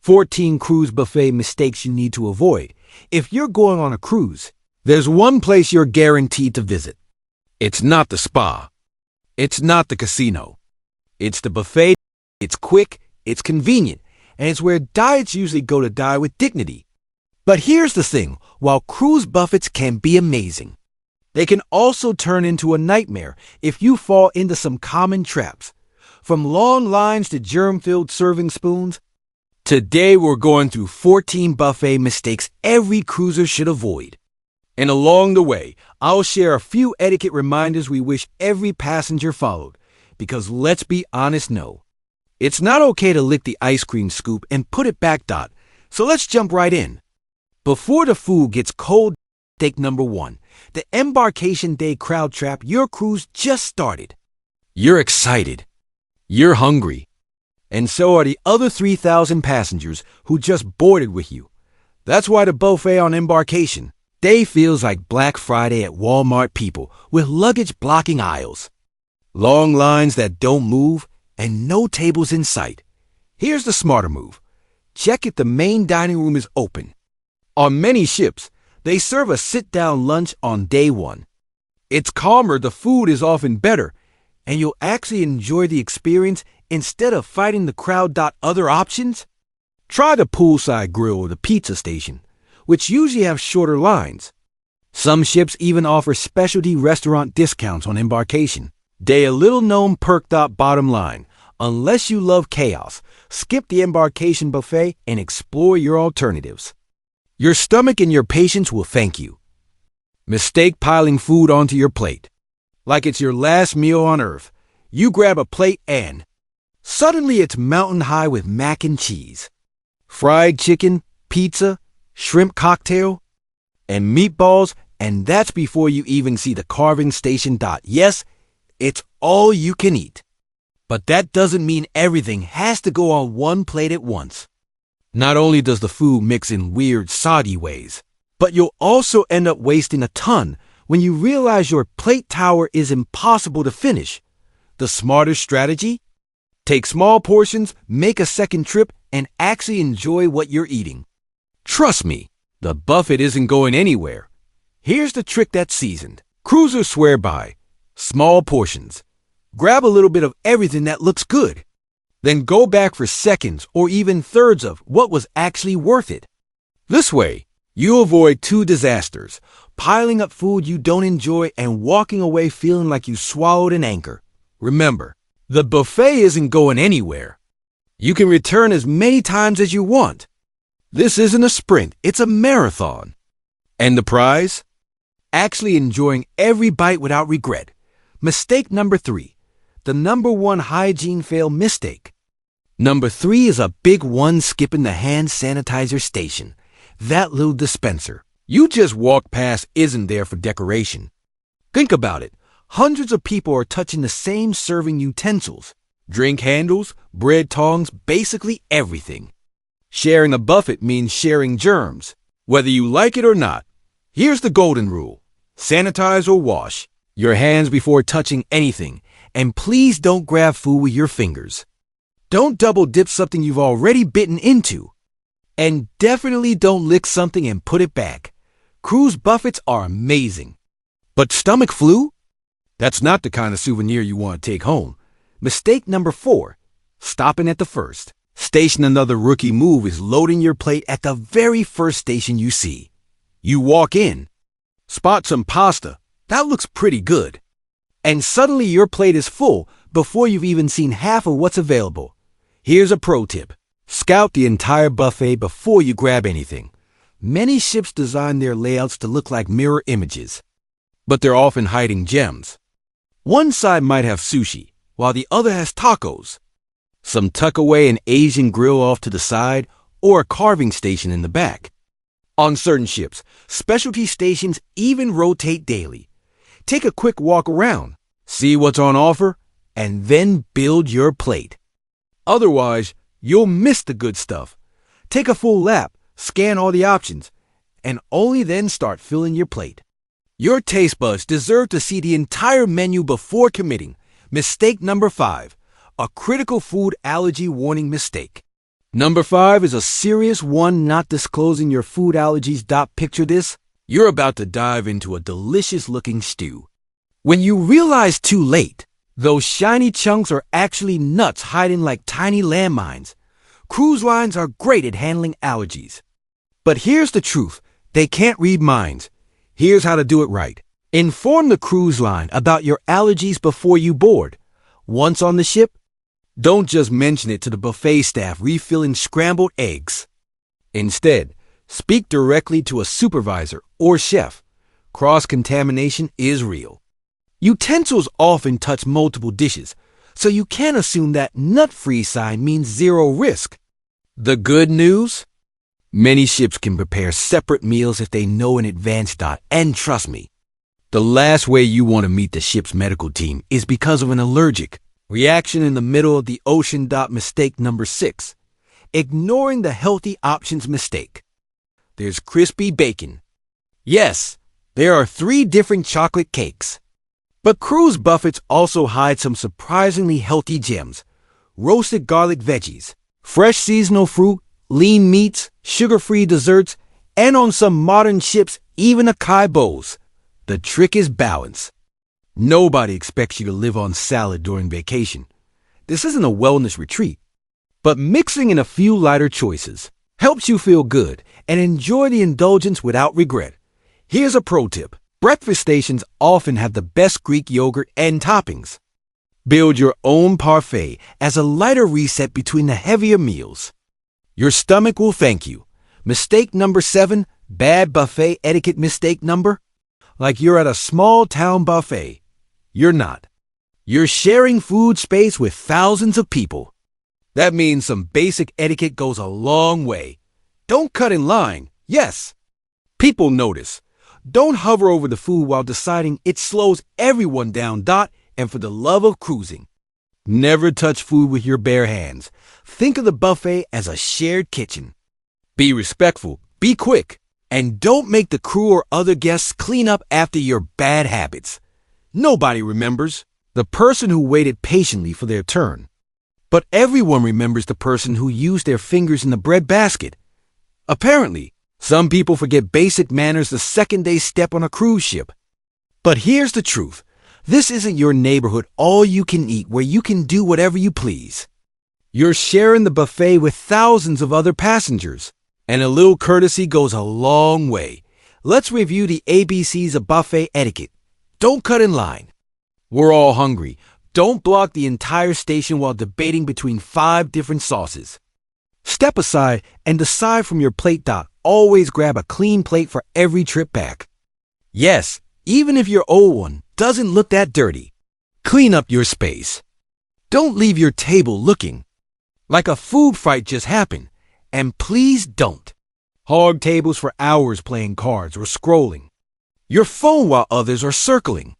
14 cruise buffet mistakes you need to avoid. If you're going on a cruise, there's one place you're guaranteed to visit. It's not the spa. It's not the casino. It's the buffet. It's quick, it's convenient, and it's where diets usually go to die with dignity. But here's the thing, while cruise buffets can be amazing, they can also turn into a nightmare if you fall into some common traps. From long lines to germ-filled serving spoons, today we're going through 14 buffet mistakes every cruiser should avoid. And along the way, I'll share a few etiquette reminders we wish every passenger followed. Because let's be honest, no. It's not okay to lick the ice cream scoop and put it back. So let's jump right in. Before the food gets cold, mistake number 1. The embarkation day crowd trap. Your cruise just started. You're excited. You're hungry. And so are the other 3,000 passengers who just boarded with you. That's why the buffet on embarkation day feels like Black Friday at Walmart, people with luggage blocking aisles. Long lines that don't move and no tables in sight. Here's the smarter move. Check if the main dining room is open. On many ships, they serve a sit-down lunch on day 1. It's calmer, the food is often better, and you'll actually enjoy the experience instead of fighting the crowd. Other options? Try the poolside grill or the pizza station, which usually have shorter lines. Some ships even offer specialty restaurant discounts on embarkation day. A little known perk. Bottom line, unless you love chaos, skip the embarkation buffet and explore your alternatives. Your stomach and your patience will thank you. Mistake piling food onto your plate. Like it's your last meal on earth. You grab a plate and suddenly it's mountain high with mac and cheese, fried chicken, pizza, shrimp cocktail, and meatballs, and that's before you even see the carving station. Yes, it's all you can eat. But that doesn't mean everything has to go on one plate at once. Not only does the food mix in weird, soggy ways, but you'll also end up wasting a ton when you realize your plate tower is impossible to finish. The smarter strategy? Take small portions, make a second trip, and actually enjoy what you're eating. Trust me, the buffet isn't going anywhere. Here's the trick that's seasoned. Cruisers swear by small portions. Grab a little bit of everything that looks good. Then go back for seconds or even thirds of what was actually worth it. This way, you avoid 2 disasters: piling up food you don't enjoy and walking away feeling like you swallowed an anchor. Remember, the buffet isn't going anywhere. You can return as many times as you want. This isn't a sprint, it's a marathon. And the prize? Actually enjoying every bite without regret. Mistake number 3. The number 1 hygiene fail mistake. Number 3 is a big one: skipping the hand sanitizer station. That little dispenser you just walked past isn't there for decoration. Think about it. Hundreds of people are touching the same serving utensils, drink handles, bread tongs, basically everything. Sharing a buffet means sharing germs, whether you like it or not. Here's the golden rule. Sanitize or wash your hands before touching anything, and please don't grab food with your fingers. Don't double dip something you've already bitten into. And definitely don't lick something and put it back. Cruise buffets are amazing. But stomach flu? That's not the kind of souvenir you want to take home. Mistake number 4. Stopping at the first station. Another rookie move is loading your plate at the very first station you see. You walk in, spot some pasta. That looks pretty good. And suddenly your plate is full before you've even seen half of what's available. Here's a pro tip. Scout the entire buffet before you grab anything. Many ships design their layouts to look like mirror images, but they're often hiding gems. One side might have sushi, while the other has tacos. Some tuck away an Asian grill off to the side, or a carving station in the back. On certain ships, specialty stations even rotate daily. Take a quick walk around, see what's on offer, and then build your plate. Otherwise, you'll miss the good stuff. Take a full lap, scan all the options, and only then start filling your plate. Your taste buds deserve to see the entire menu before committing. Mistake number 5, a critical food allergy warning mistake. Number 5 is a serious one, not disclosing your food allergies. Picture this. You're about to dive into a delicious-looking stew. When you realize too late, those shiny chunks are actually nuts hiding like tiny landmines. Cruise lines are great at handling allergies. But here's the truth. They can't read minds. Here's how to do it right. Inform the cruise line about your allergies before you board. Once on the ship, don't just mention it to the buffet staff refilling scrambled eggs. Instead, speak directly to a supervisor or chef. Cross-contamination is real. Utensils often touch multiple dishes, so you can't assume that nut-free sign means zero risk. The good news? Many ships can prepare separate meals if they know in advance. And trust me, the last way you want to meet the ship's medical team is because of an allergic reaction in the middle of the ocean. Mistake number 6. Ignoring the healthy options. Mistake. There's crispy bacon. Yes, there are 3 different chocolate cakes. But cruise buffets also hide some surprisingly healthy gems. Roasted garlic veggies, fresh seasonal fruit, lean meats, sugar-free desserts, and on some modern ships, even acai bowls. The trick is balance. Nobody expects you to live on salad during vacation. This isn't a wellness retreat. But mixing in a few lighter choices helps you feel good and enjoy the indulgence without regret. Here's a pro tip. Breakfast stations often have the best Greek yogurt and toppings. Build your own parfait as a lighter reset between the heavier meals. Your stomach will thank you. Mistake number 7, bad buffet etiquette. Mistake number, like you're at a small town buffet. You're not. You're sharing food space with thousands of people. That means some basic etiquette goes a long way. Don't cut in line. Yes. People notice. Don't hover over the food while deciding. It slows everyone down. And for the love of cruising, never touch food with your bare hands. Think of the buffet as a shared kitchen. Be respectful, be quick, and don't make the crew or other guests clean up after your bad habits. Nobody remembers the person who waited patiently for their turn. But everyone remembers the person who used their fingers in the bread basket. Apparently, some people forget basic manners the second they step on a cruise ship. But here's the truth. This isn't your neighborhood all you can eat where you can do whatever you please. You're sharing the buffet with thousands of other passengers, and a little courtesy goes a long way. Let's review the ABCs of buffet etiquette. Don't cut in line. We're all hungry. Don't block the entire station while debating between 5 different sauces. Step aside and decide from your plate. Always grab a clean plate for every trip back. Yes, even if your old one doesn't look that dirty. Clean up your space. Don't leave your table looking like a food fight just happened. And please don't hog tables for hours playing cards or scrolling your phone while others are circling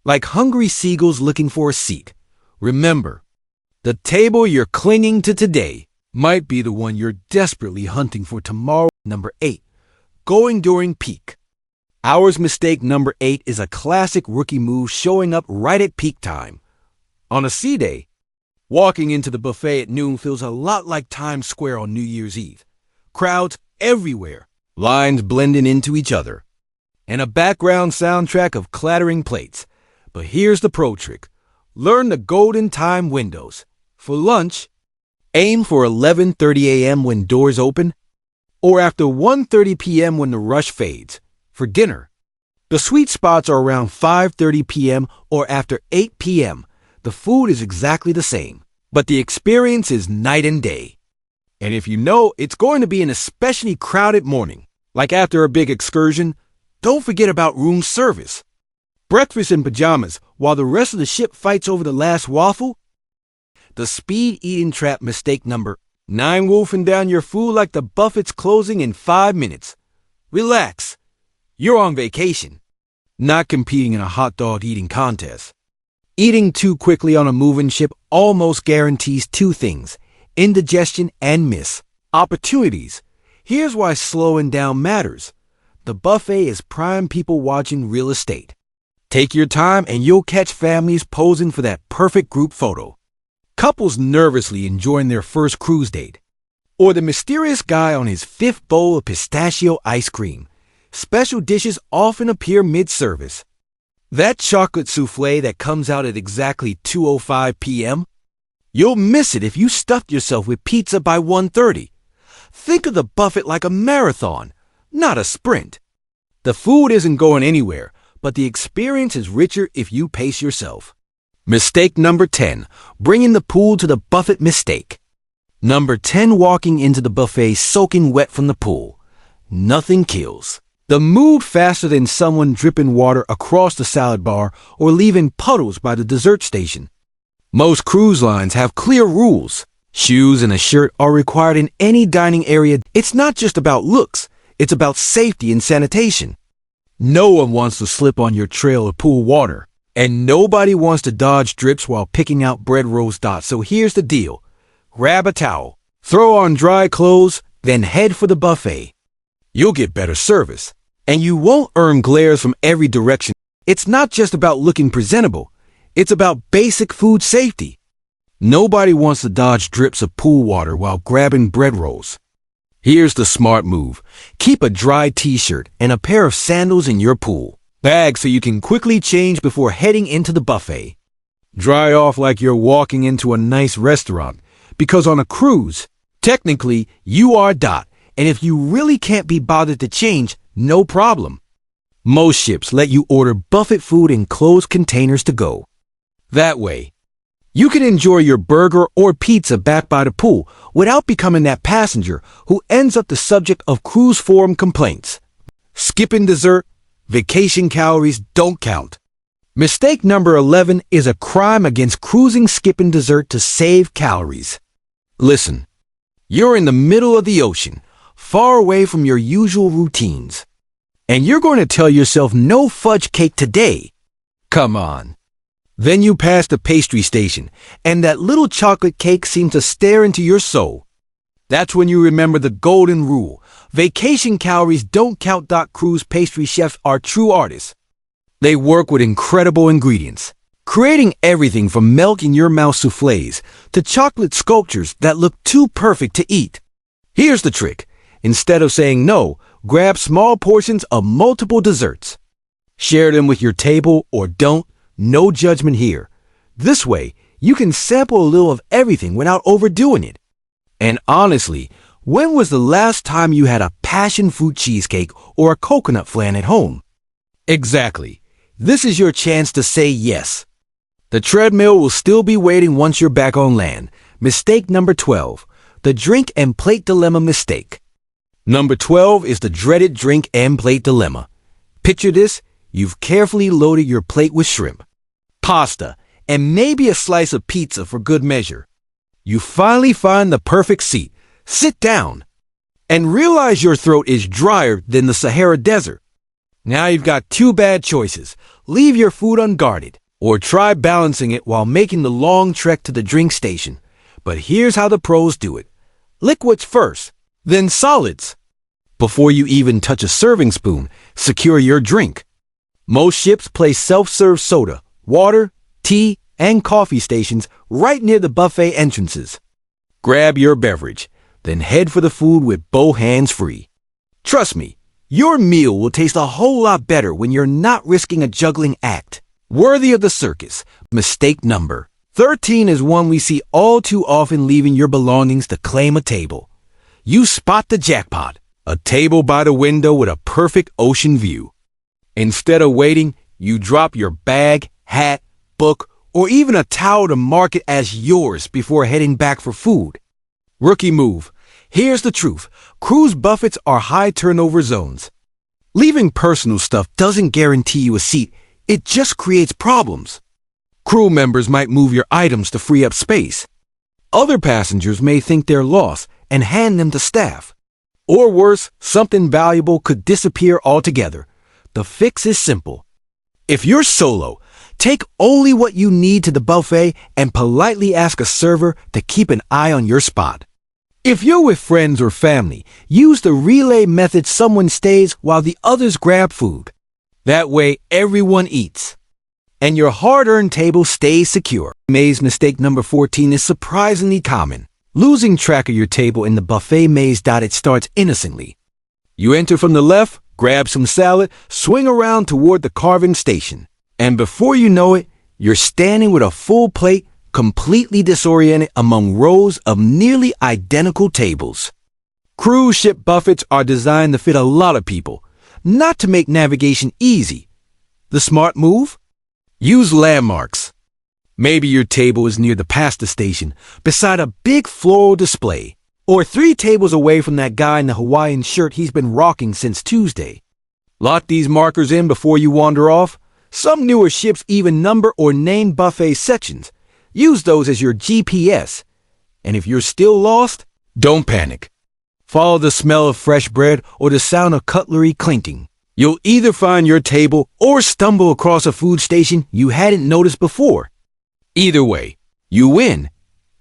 like hungry seagulls looking for a seat. Remember, the table you're clinging to today might be the one you're desperately hunting for tomorrow. Number 8, going during peak hours. Mistake number 8 is a classic rookie move, showing up right at peak time. On a sea day, walking into the buffet at noon feels a lot like Times Square on New Year's Eve. Crowds everywhere, lines blending into each other, and a background soundtrack of clattering plates. But here's the pro trick. Learn the golden time windows. For lunch, aim for 11:30 a.m. when doors open, or after 1:30 p.m. when the rush fades. For dinner, the sweet spots are around 5:30 p.m. or after 8 p.m. The food is exactly the same, but the experience is night and day. And if you know it's going to be an especially crowded morning, like after a big excursion, don't forget about room service. Breakfast in pajamas while the rest of the ship fights over the last waffle? The speed eating trap. Mistake number 9, wolfing down your food like the buffet's closing in 5 minutes. Relax. You're on vacation, not competing in a hot dog eating contest. Eating too quickly on a moving ship almost guarantees 2 things: indigestion and missed opportunities. Here's why slowing down matters. The buffet is prime people watching real estate. Take your time and you'll catch families posing for that perfect group photo. Couples nervously enjoying their first cruise date. Or the mysterious guy on his fifth bowl of pistachio ice cream. Special dishes often appear mid-service. That chocolate soufflé that comes out at exactly 2:05 p.m.? You'll miss it if you stuffed yourself with pizza by 1:30. Think of the buffet like a marathon, not a sprint. The food isn't going anywhere, but the experience is richer if you pace yourself. Mistake number 10, bringing the pool to the buffet mistake. Number 10, walking into the buffet soaking wet from the pool. Nothing kills the mood faster than someone dripping water across the salad bar or leaving puddles by the dessert station. Most cruise lines have clear rules. Shoes and a shirt are required in any dining area. It's not just about looks, it's about safety and sanitation. No one wants to slip on your trail of pool water, and nobody wants to dodge drips while picking out bread roast dots. So here's the deal. Grab a towel, throw on dry clothes, then head for the buffet. You'll get better service, and you won't earn glares from every direction. It's not just about looking presentable, it's about basic food safety. Nobody wants to dodge drips of pool water while grabbing bread rolls. Here's the smart move. Keep a dry t-shirt and a pair of sandals in your pool bag so you can quickly change before heading into the buffet. Dry off like you're walking into a nice restaurant, because on a cruise, technically, you are dot, and if you really can't be bothered to change, no problem. Most ships let you order buffet food in closed containers to go. That way, you can enjoy your burger or pizza back by the pool without becoming that passenger who ends up the subject of cruise forum complaints. Skipping dessert, vacation calories don't count. Mistake number 11 is a crime against cruising skipping dessert to save calories. Listen, you're in the middle of the ocean, far away from your usual routines, and you're going to tell yourself no fudge cake today. Come on. Then you pass the pastry station, and that little chocolate cake seems to stare into your soul. That's when you remember the golden rule. Vacation calories don't count. Cruise pastry chefs are true artists. They work with incredible ingredients, creating everything from melt-in-your-mouth soufflés to chocolate sculptures that look too perfect to eat. Here's the trick. Instead of saying no, grab small portions of multiple desserts. Share them with your table or don't. No judgment here. This way, you can sample a little of everything without overdoing it. And honestly, when was the last time you had a passion fruit cheesecake or a coconut flan at home? Exactly. This is your chance to say yes. The treadmill will still be waiting once you're back on land. Mistake number 12, the drink and plate dilemma mistake. Number 12 is the dreaded drink and plate dilemma. Picture this, you've carefully loaded your plate with shrimp, pasta, and maybe a slice of pizza for good measure. You finally find the perfect seat, sit down, and realize your throat is drier than the Sahara Desert. Now you've got two bad choices. Leave your food unguarded, or try balancing it while making the long trek to the drink station. But here's how the pros do it. Liquids first, then solids. Before you even touch a serving spoon, secure your drink. Most ships place self-serve soda, water, tea, and coffee stations right near the buffet entrances. Grab your beverage, then head for the food with both hands free. Trust me, your meal will taste a whole lot better when you're not risking a juggling act. Worthy of the circus, mistake number 13 is one we see all too often, leaving your belongings to claim a table. You spot the jackpot, a table by the window with a perfect ocean view. Instead of waiting, you drop your bag, hat, book, or even a towel to mark it as yours before heading back for food. Rookie move. Here's the truth. Cruise buffets are high turnover zones. Leaving personal stuff doesn't guarantee you a seat. It just creates problems. Crew members might move your items to free up space. Other passengers may think they're lost and hand them to staff. Or worse, something valuable could disappear altogether. The fix is simple. If you're solo, take only what you need to the buffet and politely ask a server to keep an eye on your spot. If you're with friends or family, use the relay method. Someone stays while the others grab food. That way, everyone eats, and your hard-earned table stays secure. Mistake number 14 is surprisingly common. Losing track of your table in the buffet maze. It starts innocently. You enter from the left, grab some salad, swing around toward the carving station, and before you know it, you're standing with a full plate, completely disoriented among rows of nearly identical tables. Cruise ship buffets are designed to fit a lot of people, not to make navigation easy. The smart move? Use landmarks. Maybe your table is near the pasta station, beside a big floral display, or 3 tables away from that guy in the Hawaiian shirt he's been rocking since Tuesday. Lock these markers in before you wander off. Some newer ships even number or name buffet sections. Use those as your GPS. And if you're still lost, don't panic. Follow the smell of fresh bread or the sound of cutlery clinking. You'll either find your table or stumble across a food station you hadn't noticed before. Either way, you win.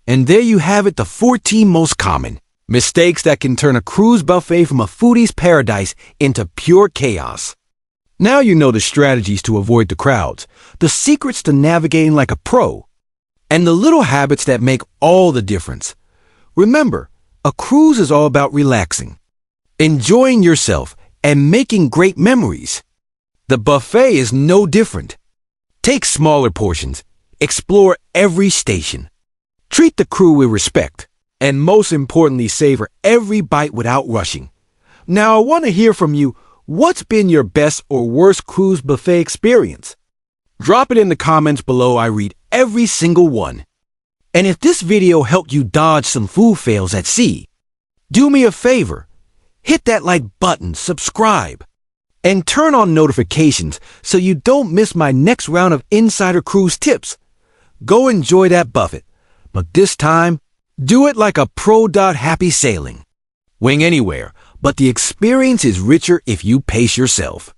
And there you have it, the 14 most common mistakes that can turn a cruise buffet from a foodie's paradise into pure chaos. Now you know the strategies to avoid the crowds, the secrets to navigating like a pro, and the little habits that make all the difference. Remember, a cruise is all about relaxing, enjoying yourself, and making great memories. The buffet is no different. Take smaller portions, explore every station, treat the crew with respect, and most importantly, savor every bite without rushing. Now I want to hear from you. What's been your best or worst cruise buffet experience? Drop it in the comments below. I read every single one. And if this video helped you dodge some food fails at sea, do me a favor. Hit that like button, subscribe, and turn on notifications so you don't miss my next round of insider cruise tips. Go enjoy that buffet, but this time, do it like a pro. Happy sailing. Wing anywhere, but the experience is richer if you pace yourself.